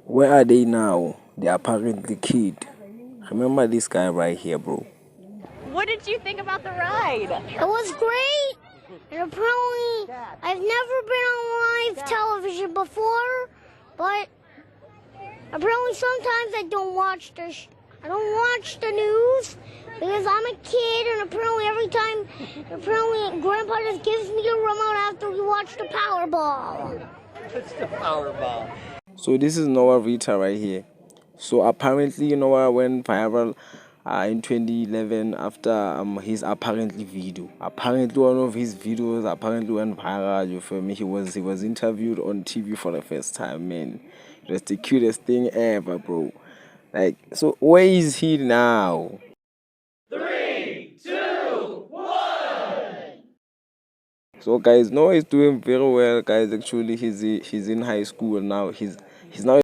Where are they now? They apparently kid. Remember this guy right here, bro. What did you think about the ride? It was great. And apparently, I've never been on live television before, but apparently sometimes I don't watch the news because I'm a kid, and apparently Grandpa just gives me the remote after we watch the Powerball. It's the Powerball. So this is Noah Rita right here. So apparently, Noah went viral in 2011 after his apparently video. Apparently, one of his videos apparently went viral. You feel me? He was interviewed on TV for the first time, man. It was the cutest thing ever, bro. Like, so where is he now? 3, 2, 1. So guys, Noah is doing very well, guys. Actually, he's in high school now. He's now